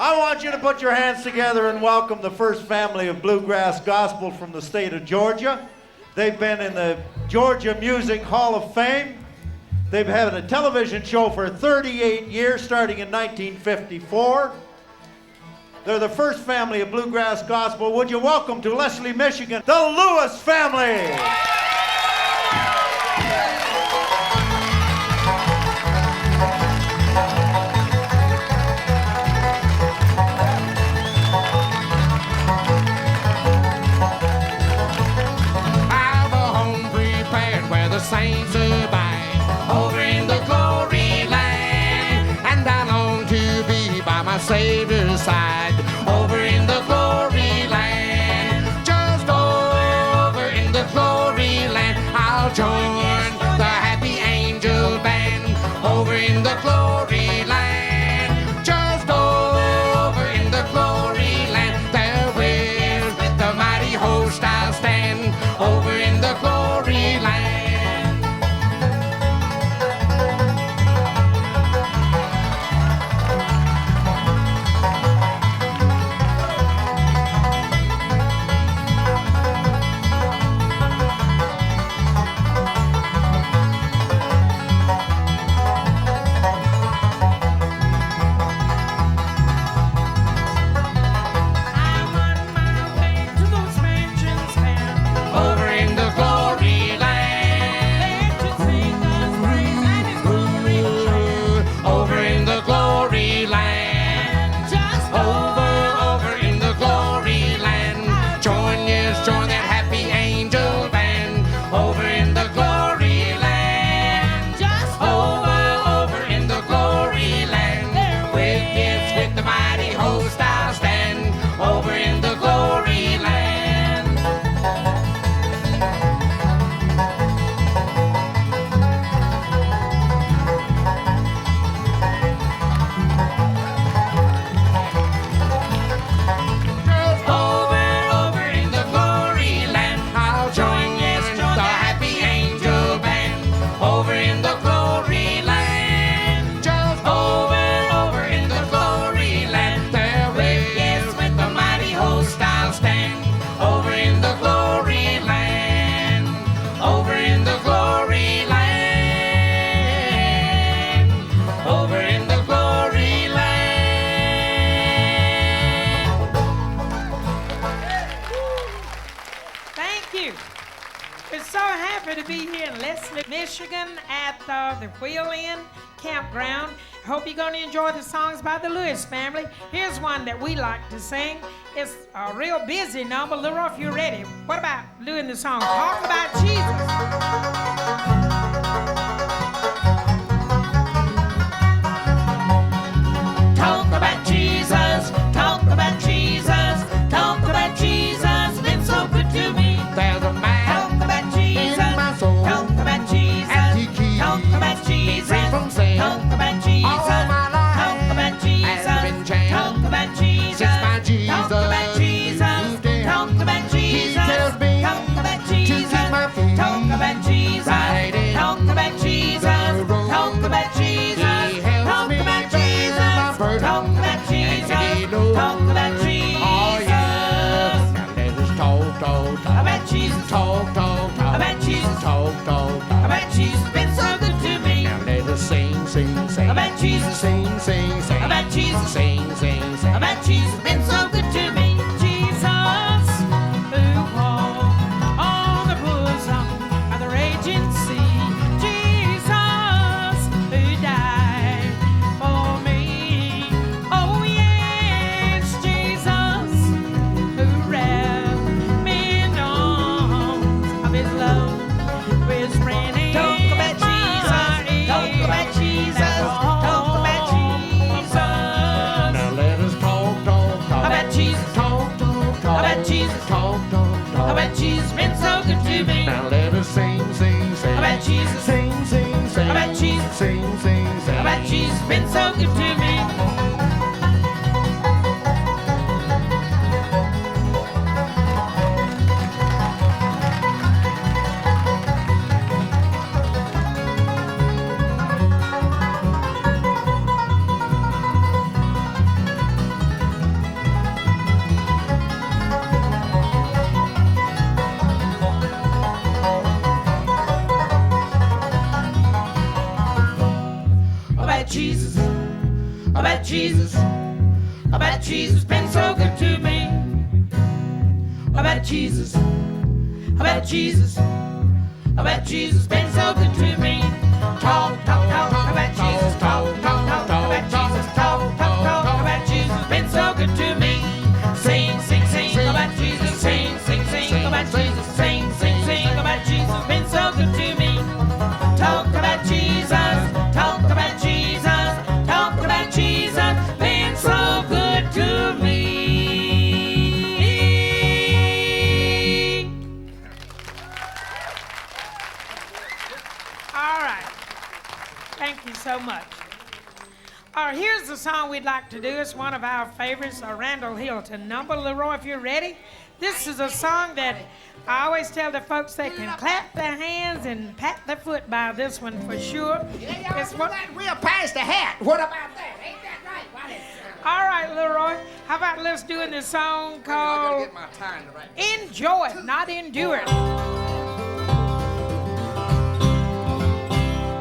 I want you to put your hands together and welcome the first family of bluegrass gospel from the state of Georgia. They've been in the Georgia Music Hall of Fame. They've had a television show for 38 years, starting in 1954. They're the first family of bluegrass gospel. Would you welcome to Leslie, Michigan, the Lewis family? Saints abide over in the glory land, and I long to be by my Savior's side over in the glory land. Just over in the glory land, I'll join the happy angel band over in the glory land. Just over in the glory land, there with the mighty host I'll stand over in the glory land. Michigan at the Dueling campground. Hope you're going to enjoy the songs by the Lewis family. Here's one that we like to sing. It's a real busy number. Little if you're ready. What about doing the song Talk About Jesus? Talk about Jesus, talk about Jesus, talk about Jesus, been so good to me. There's a man talk about Jesus, in my soul. Talk about Jesus, and he keeps talk about Jesus, free from sin. Talk about Jesus, all my life talk about Jesus, has been changed. Talk about Jesus, Since my Jesus, talk about Jesus, talk about Jesus, he tells me talk about Jesus, to keep my feet talk about Jesus, right in talk about Jesus, the road. talk about Jesus, He helps talk me about bear Jesus, my burden, talk about Jesus, and he knows. talk about Jesus. Oh yes, now let us talk about Jesus, talk about Jesus, talk about Jesus, been so good to me. Now let us sing about Jesus, sing about Jesus, sing about Jesus, been so good to me. Jesus, who walked on the bosom of the raging sea. Jesus, who died for me. Oh yes, Jesus, who wrapped me in arms of his love, whispering in Talk about Jesus, talk about Jesus, talk about Jesus. Now let us talk about Jesus, talk about Jesus, talk about Jesus, been so good to me. Now let us sing About Jesus, sing about Jesus, sing about Jesus, been so good to me. about Jesus, about Jesus, about Jesus been so good to me. About Jesus, about Jesus, about Jesus been so good to me. Talk, talk, talk about Jesus, talk, talk, talk about Jesus, talk, talk, talk about Jesus been so good to me. Sing, sing, sing about Jesus, sing, sing, sing about Jesus, sing, sing, sing about Jesus been so good to me. Talk about Jesus, talk about Jesus, talk about Jesus been so good to me. All right. Thank you so much. All right, here's the song we'd like to do. It's one of our favorites, a Randall Hilton number. Leroy, if you're ready. This is a song that I always tell the folks they can clap their hands and pat their foot by this one for sure. It's what, We'll pass the hat. What about that? Ain't that right? all right, Leroy. How about let's do this song called Enjoy It, not Endure It.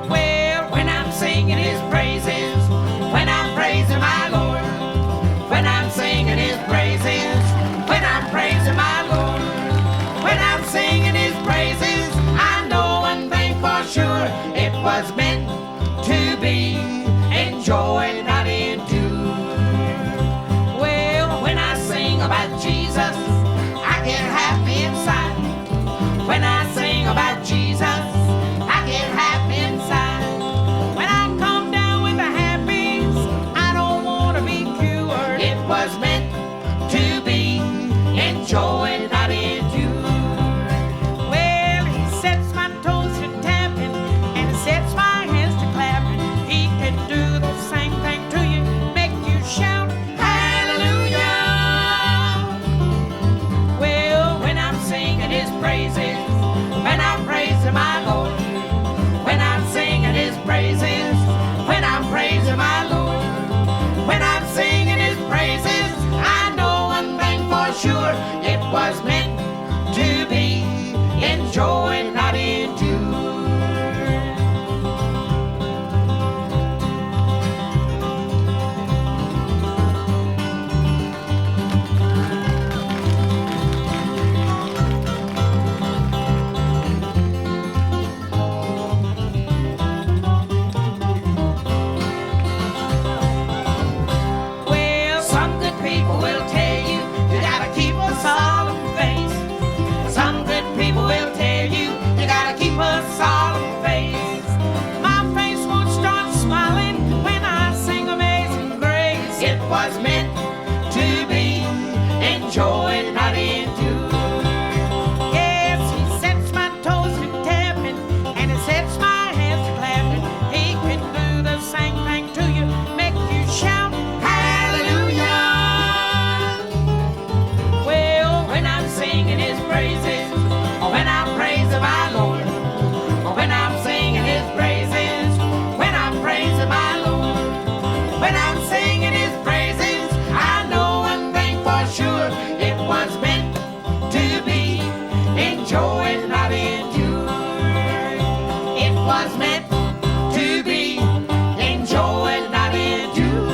Well, when I'm singing his praises, when I'm praising my Lord, when I'm singing his praises, when I'm praising my Lord, when I'm singing his praises, I know one thing for sure, it was meant to be enjoyed, not endured. Well, when I sing about Jesus, I get happy inside. When I sing about Jesus, I get happy inside. When I come down with the happies, I don't want to be cured. It was meant to be enjoyed, not endured. Well, he sets my toes to tapping and he sets my hands to clapping. He can do the same thing to you, make you shout Hallelujah. Well, when I'm singing his praises, when I'm praising my Lord, when I'm singing his praises, when I'm praising my Lord, when I'm singing his praises, I know one thing for sure, it was meant to be enjoyed, not endured. Well, some good people will tell you, you gotta keep a solemn face. Some good people will tell you, you gotta keep a solemn face. My face won't start smiling when I sing Amazing Grace. It was meant to be enjoyed, not endured. Yes, he sets my toes to tapping and he sets my hands to clapping. He can do the same thing to you, make you shout Hallelujah. Well, when I'm singing his praises, or when I'm praising my Lord, or when I'm singing his praises, when I'm praising my Lord, when I'm singing his praises, I know one thing for sure, it was meant to be enjoyed, not endured. It was meant to be enjoyed, not endured.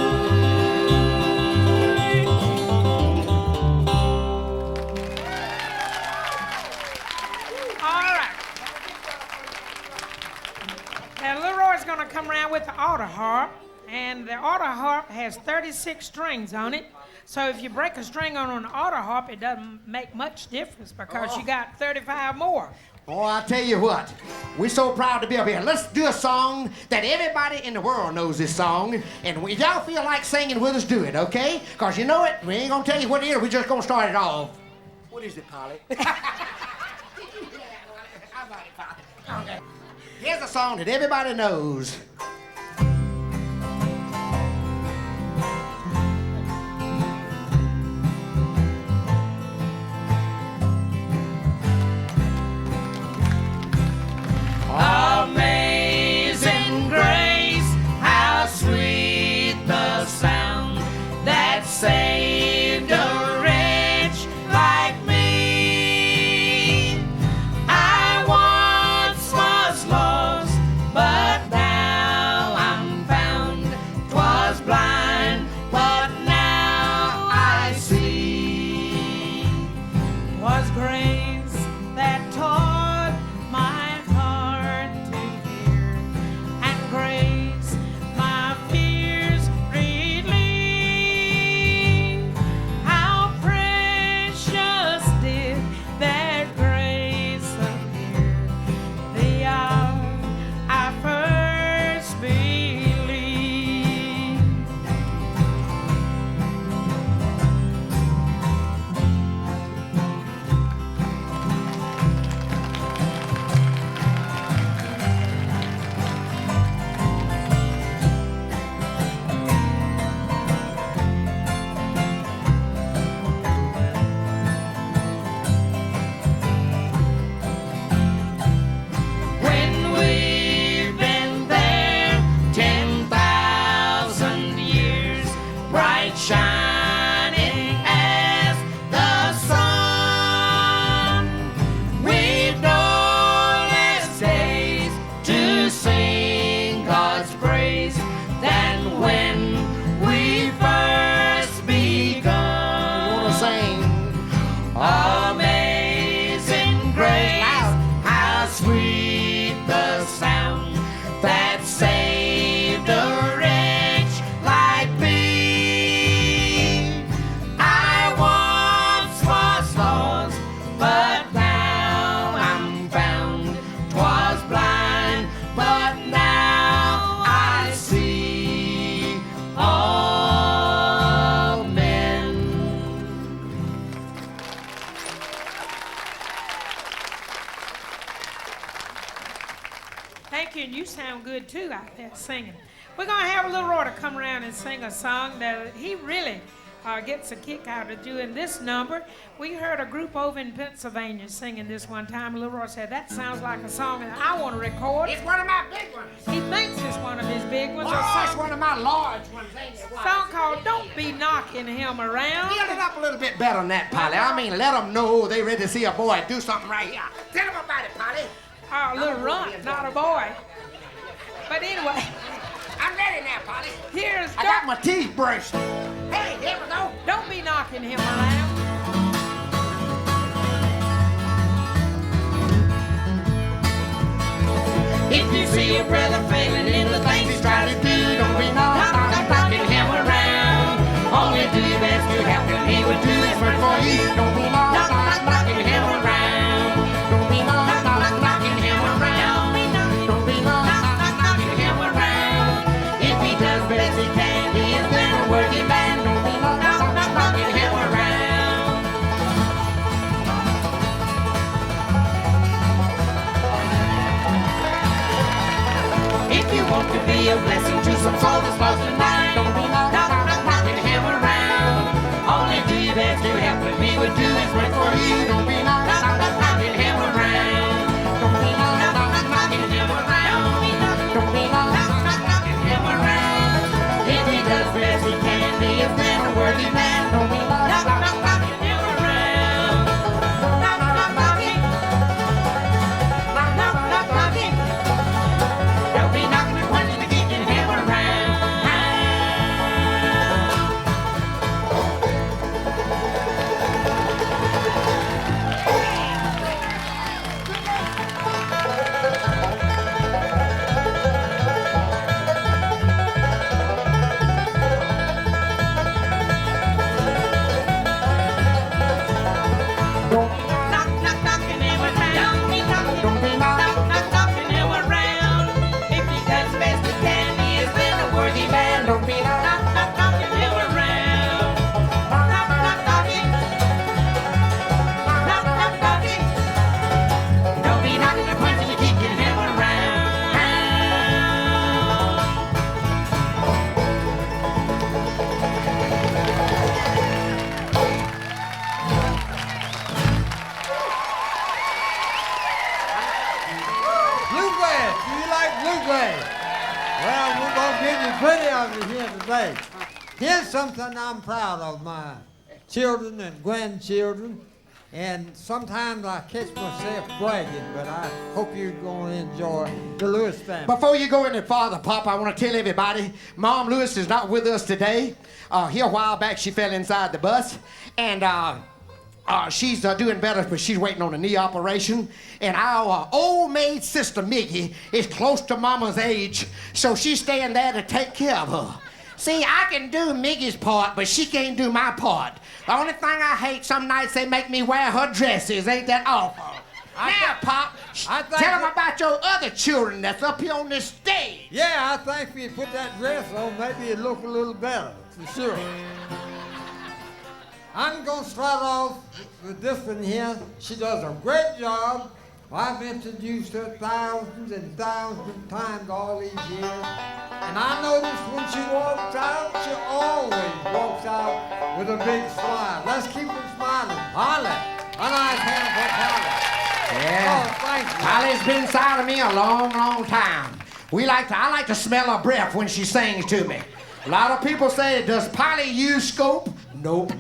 All right. Now, Leroy's going to come around with the auto harp, and the auto harp has 36 strings on it. So if you break a string on an auto harp, it doesn't make much difference because you got 35 more. Oh, I tell you what, we're so proud to be up here. Let's do a song that everybody in the world knows this song. And if y'all feel like singing with us, do it, okay? Because you know it, we ain't going to tell you what it is. We're just going to start it off. What is it, Polly? Okay. Here's a song that everybody knows. Amazing grace, how sweet the sound that saved a wretch like me. I once was lost, but now you sound good too out there singing. We're going to have a little Roy to come around and sing a song that he really gets a kick out of doing this number. We heard a group over in Pennsylvania singing this one time. Little Roy said, that sounds like a song that I want to record. It's one of my big ones. He thinks it's one of his big ones. Oh, it's one of my large ones, ain't it? A song called Don't Be Knocking Him Around. Build it up a little bit better than that, Polly. I mean, let them know they ready to see a boy do something right here. Tell them about it, Polly. Oh, a little runt, not a boy. But anyway, I'm ready now, Polly. here's I got my teeth brushed. Hey, here we go. Don't be knocking him around. If you see your brother failing in the things he's trying to do, don't be knocking him around. Only do your best to help him. He would do his work for you. Don't be knocking him around. Don't be knocking him around. Don't be knocking him around. If he does best he can, he is then a working man. Don't be knocking him around. If you want to be a blessing to some soul that's lost tonight, don't be knocking him around. Only do your best to help him. He would do his work for you. Don't be knocking him around. Don't be knocking him around. Don't be knocking him around. If he does best he can, he is then a worthy man. Don't be knocking him around. Knocking. Don't be knocking and punching and kicking him around. Knocking him around. Don't be knocking him around. If he does best he can, he is then a worthy man. Don't be knocking him around. Knocking. Don't be knocking and punching and kicking him around. Bluegrass, do you like bluegrass? Well, we're going to give you plenty of it here today. Here's something I'm proud of my children and grandchildren, and sometimes I catch myself bragging, but I hope you're going to enjoy the Lewis family. Before you go any farther, Pop, I want to tell everybody, Mom Lewis is not with us today. Here a while back, she fell inside the bus, and she's doing better, but she's waiting on a knee operation. And our old maid sister, Miggy, is close to Mama's age, so she's staying there to take care of her. See, I can do Miggy's part, but she can't do my part. The only thing I hate, some nights they make me wear her dresses. Ain't that awful? Now, Pop, I think tell them about your other children that's up here on this stage. Yeah, I think if you put that dress on, maybe it'd look a little better, for sure. I'm going to start off with this one here. She does a great job. I've introduced her thousands and thousands of times all these years. And I notice when she walks out, she always walks out with a big smile. Let's keep her smiling. Holly. A nice hand for Holly. Yeah. Oh, thank you. Holly's been inside of me a long, long time. I like to smell her breath when she sings to me. A lot of people say, does Polly use scope? Nope.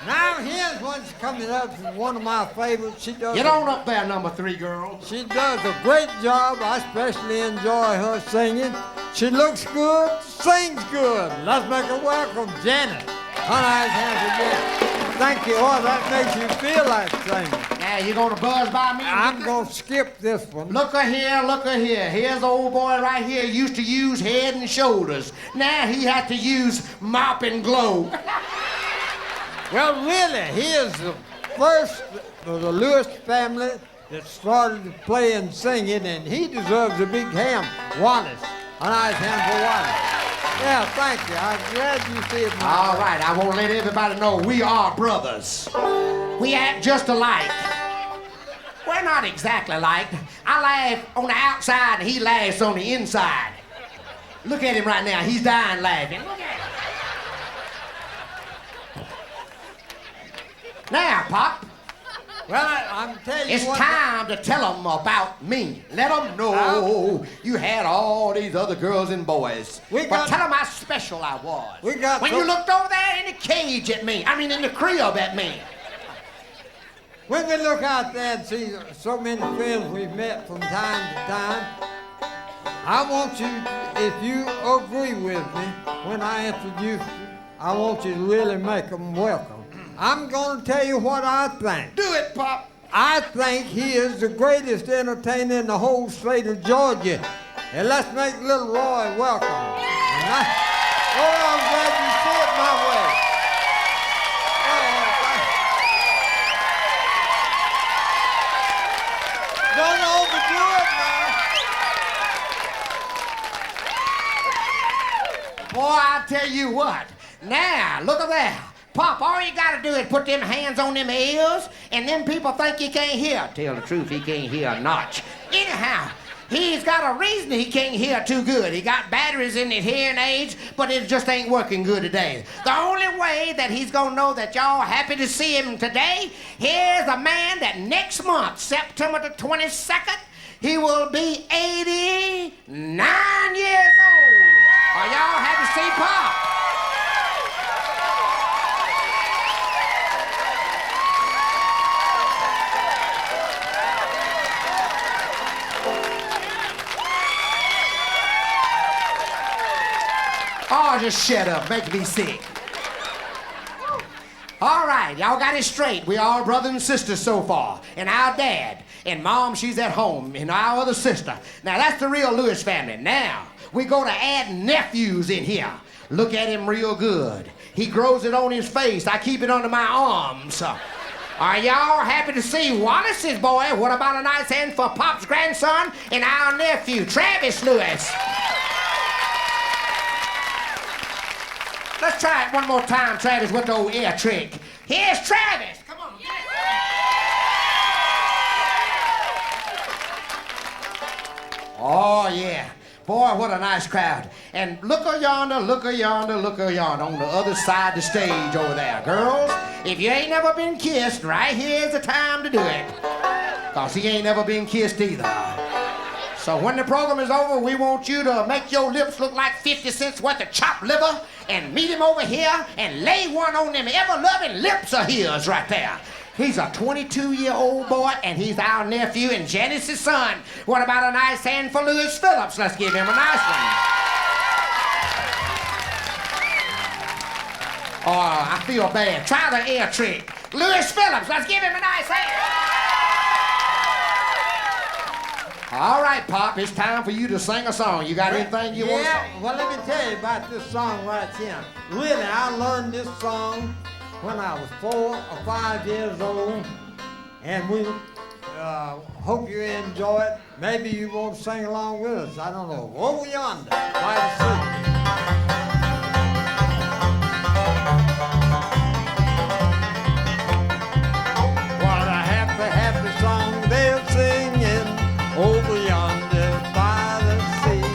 Now here's one's coming up, one of my favorites. She does. Get on up there, number 3 girl. She does a great job. I especially enjoy her singing. She looks good, sings good. Let's make her welcome, Janet. A nice hand for Janet. Thank you. Oh, that makes you feel like singing. Now, you gonna buzz by me? I'm gonna skip this one. Look here, look here. Here's the old boy right here used to use head and shoulders. Now he had to use mop and glow. Well, really, he is the first of the Lewis family that started playing singing, and he deserves a big hand. Wallace. A nice hand for Wallace. Yeah, thank you. I'm glad you see it. All right, I want to let everybody know we are brothers. We act just alike. Well, not exactly like. I laugh on the outside and he laughs on the inside. Look at him right now. He's dying laughing. Look at him. Now, Pop, Well, I'm telling you it's what. time to tell them about me. Let them know you had all these other girls and boys. But tell them how special I was. When you looked over there in the cage at me. I mean, in the crib at me. When we look out there and see so many friends we've met from time to time, I want you, if you agree with me, when I introduce you, I want you to really make them welcome. I'm going to tell you what I think. Do it, Pop. I think he is the greatest entertainer in the whole state of Georgia. And let's make little Roy welcome. I'm glad you see it my way. Don't overdo it now. Boy, I tell you what. Now, look at that. Pop, all you gotta do is put them hands on them ears, and them people think you can't hear. Tell the truth, he can't hear a notch. Anyhow, he's got a reason he can't hear too good. He got batteries in his hearing aids, but it just ain't working good today. The only way that he's gonna know that y'all are happy to see him today, here's a man that next month, September the 22nd, he will be 89 years old. Are y'all happy to see Pop? Oh, just shut up. Make me sick. All right, y'all got it straight. We all brothers and sisters so far. And our dad. And Mom, she's at home. And our other sister. Now, that's the real Lewis family. Now, we go to add nephews in here. Look at him real good. He grows it on his face. I keep it under my arms. Are y'all happy to see Wallace's boy? What about a nice hand for Pop's grandson and our nephew, Travis Lewis? Let's try it one more time, Travis, with the old air trick. Here's Travis. Come on. Oh, yeah. Boy, what a nice crowd. And look-a yonder, look-a yonder, look-a yonder on the other side of the stage over there. Girls, if you ain't never been kissed, right here's the time to do it. Because he ain't never been kissed either. So when the program is over, we want you to make your lips look like 50 cents worth of chopped liver and meet him over here and lay one on them ever-loving lips of his right there. He's a 22-year-old boy, and he's our nephew and Janice's son. What about a nice hand for Louis Phillips? Let's give him a nice one. Oh, I feel bad. Try the air trick. Louis Phillips, let's give him a nice hand. All right, Pop, it's time for you to sing a song. You got anything you want to sing? Well, let me tell you about this song right here. Really, I learned this song when I was 4 or 5 years old, and we hope you enjoy it. Maybe you won't sing along with us. I don't know. Over yonder, by the sea. What a happy, happy song they're singing over yonder by the sea.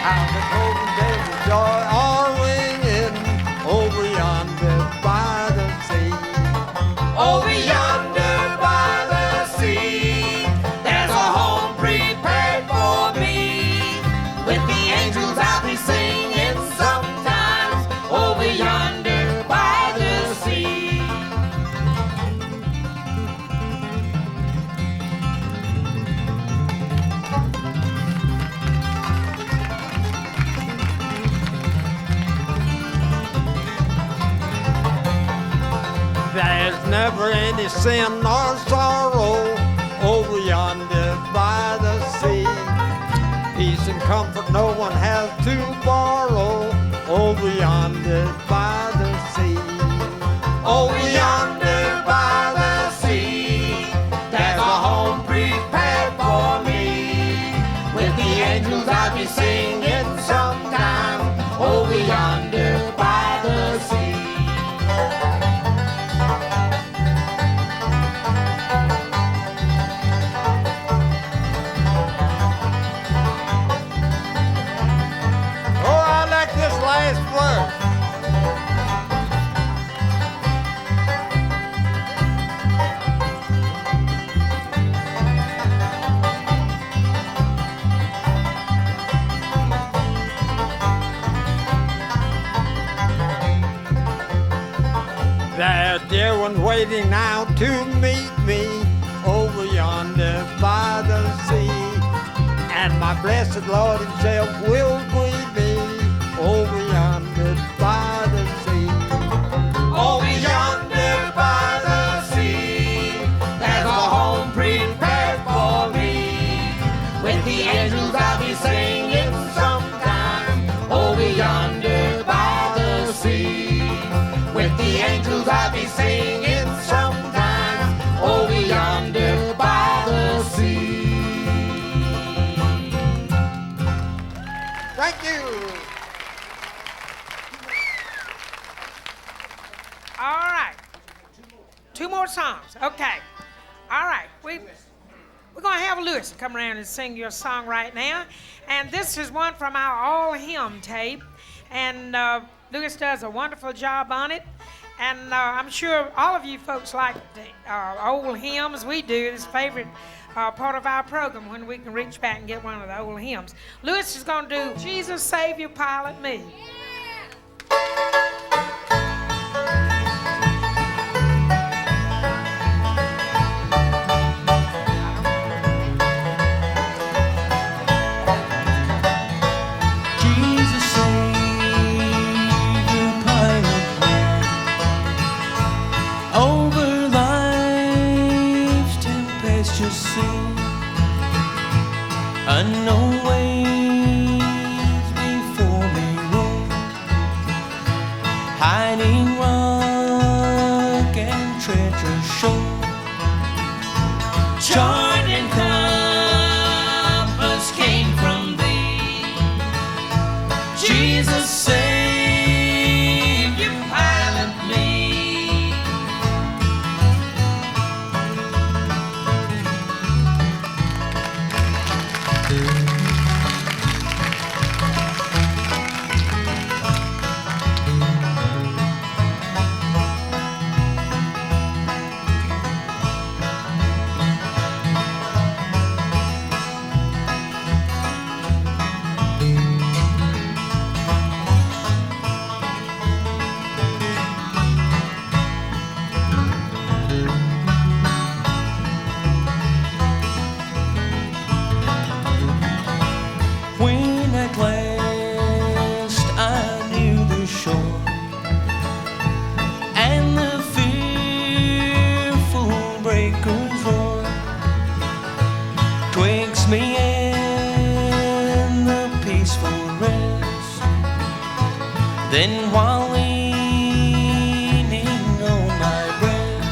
How the golden days of joy are ringing over yonder by the sea. Over yonder by the sea, there's a home prepared for me. With the angels I'll be singing sometimes. Over yonder by the sea. There's never any sin nor sorrow over yonder by the sea. Peace and comfort no one has to borrow over yonder by the sea. Over yonder by the sea, there's a home prepared for me. With the angels I'll be singing sometime. Over yonder by the sea. Well, dear one's waiting now to meet me over yonder by the sea. And my blessed Lord himself will greet me over yonder by the sea. Over yonder by the sea, there's a home prepared for me. With the angels I'll be singing sometime. Over yonder by the sea. With the angels I'll be singing sometime. Over yonder by the sea. Thank you. All right. Two more songs. Okay. All right. We're going to have Lewis come around and sing your song right now. And this is one from our all hymn tape. And Lewis does a wonderful job on it. And I'm sure all of you folks like the old hymns. We do. It's favorite part of our program when we can reach back and get one of the old hymns. Lewis is going to do Jesus, Savior, Pilot Me. Unknown ways before me roll, hiding rock and treacherous shore, chart and compass came from thee. Jesus, Savior, pilot me. When at last I knew the shore and the fearful breakers roar, twixt me and the peaceful rest, then while leaning on my breast,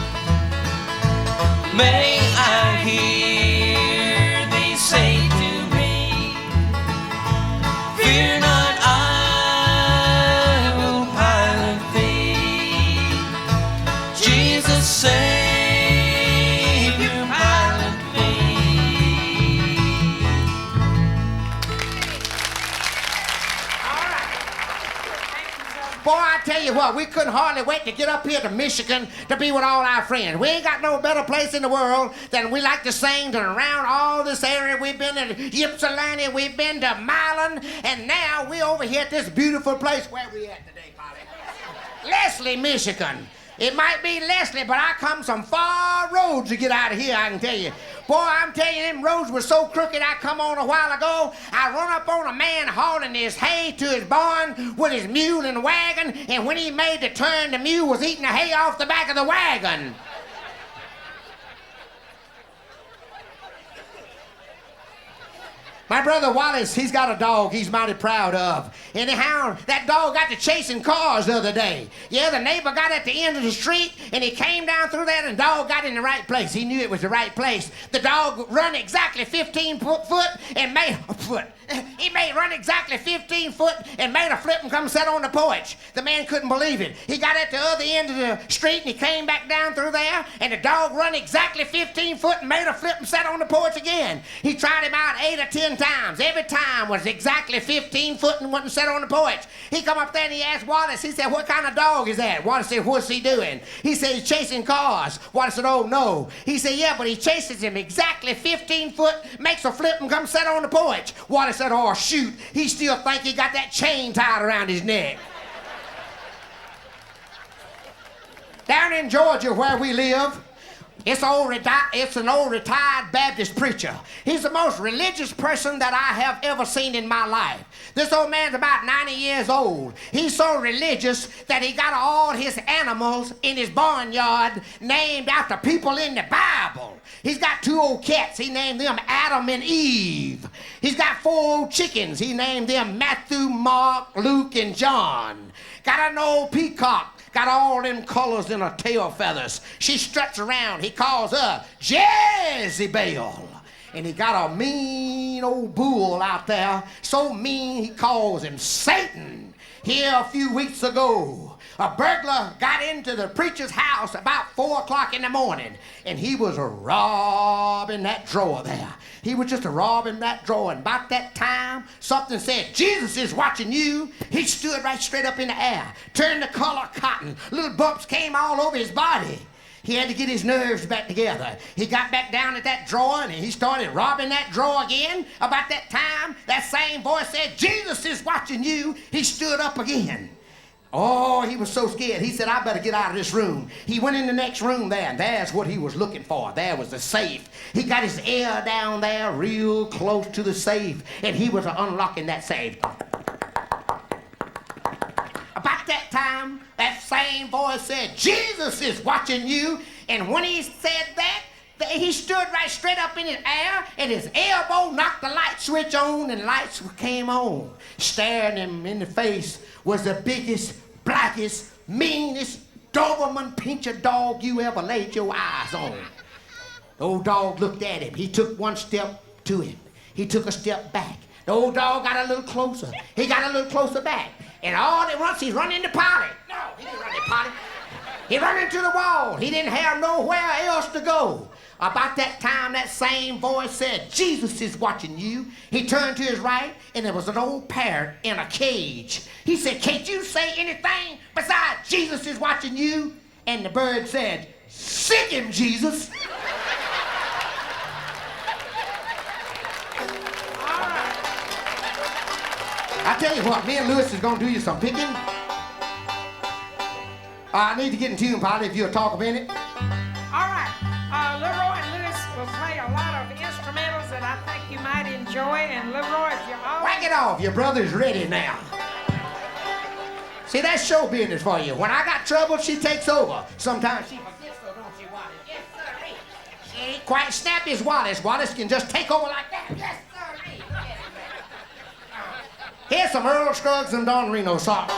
may I hear thee say to me, fear not, I will pilot thee. Jesus, Savior, pilot me. All right. Thank you so much. Boy, I tell you what, we couldn't hardly wait to get up here to Michigan to be with all our friends. We ain't got no better place in the world than we like to sing to around all this area. We've been to Ypsilanti, we've been to Milan, and now we over here at this beautiful place. Where we at today, Polly? Leslie, Michigan. It might be Leslie, but I come some far roads to get out of here, I can tell you. Boy, I'm telling you, them roads were so crooked. I come on a while ago, I run up on a man hauling his hay to his barn with his mule and wagon, and when he made the turn, the mule was eating the hay off the back of the wagon. My brother Wallace, he's got a dog he's mighty proud of. Anyhow, that dog got to chasing cars the other day. Yeah, the neighbor got at the end of the street, and he came down through there, and the dog got in the right place. He knew it was the right place. The dog run exactly 15 foot and made a foot. He made run exactly 15 foot and made a flip and come sit on the porch. The man couldn't believe it. He got at the other end of the street, and he came back down through there, and the dog run exactly 15 foot and made a flip and sat on the porch again. He tried him out 8 or 10 times. Every time was exactly 15 foot and wouldn't sit on the porch. He come up there and he asked Wallace, he said, what kind of dog is that? Wallace said, what's he doing? He said, he's chasing cars. Wallace said, oh no. He said, yeah, but he chases him exactly 15 foot, makes a flip and comes sit on the porch. Wallace said, oh shoot, he still think he got that chain tied around his neck. Down in Georgia where we live, it's an old retired Baptist preacher. He's the most religious person that I have ever seen in my life. This old man's about 90 years old. He's so religious that he got all his animals in his barnyard named after people in the Bible. He's got 2 old cats. He named them Adam and Eve. He's got 4 old chickens. He named them Matthew, Mark, Luke, and John. Got an old peacock. Got all them colors in her tail feathers. She struts around. He calls her Jezebel. And he got a mean old bull out there. So mean he calls him Satan. Here a few weeks ago, a burglar got into the preacher's house about 4 o'clock in the morning. And he was robbing that drawer there. He was just robbing that drawer. And about that time, something said, Jesus is watching you. He stood right straight up in the air, turned the color cotton. Little bumps came all over his body. He had to get his nerves back together. He got back down at that drawer and he started robbing that drawer again. About that time, that same voice said, Jesus is watching you. He stood up again. Oh, he was so scared. He said, I better get out of this room. He went in the next room there, and there's what he was looking for. There was the safe. He got his ear down there real close to the safe, and he was unlocking that safe. About that time, that same voice said, Jesus is watching you. And when he said that, he stood right straight up in his air, and his elbow knocked the light switch on, and lights came on. Staring him in the face was the biggest, blackest, meanest Doberman pinscher dog you ever laid your eyes on. The old dog looked at him. He took 1 step to him. He took a step back. The old dog got a little closer. He got a little closer back. And all at once, he's running into potty. No, he didn't run into potty. He ran into the wall. He didn't have nowhere else to go. About that time, that same voice said, Jesus is watching you. He turned to his right, and there was an old parrot in a cage. He said, can't you say anything besides Jesus is watching you? And the bird said, sick him, Jesus. I tell you what, me and Lewis is going to do you some picking. I need to get in tune, Polly, if you'll talk a minute. All right. Leroy and Lewis will play a lot of instrumentals that I think you might enjoy. And Leroy, if you're all... Whack it off. Your brother's ready now. See, that's show business for you. When I got trouble, she takes over. Sometimes she forgets, so don't she, Wallace? Yes, sir. She ain't quite snappy as Wallace. Wallace can just take over like that. Yes, sir. Here's some Earl Scruggs and Don Reno socks.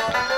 Thank you.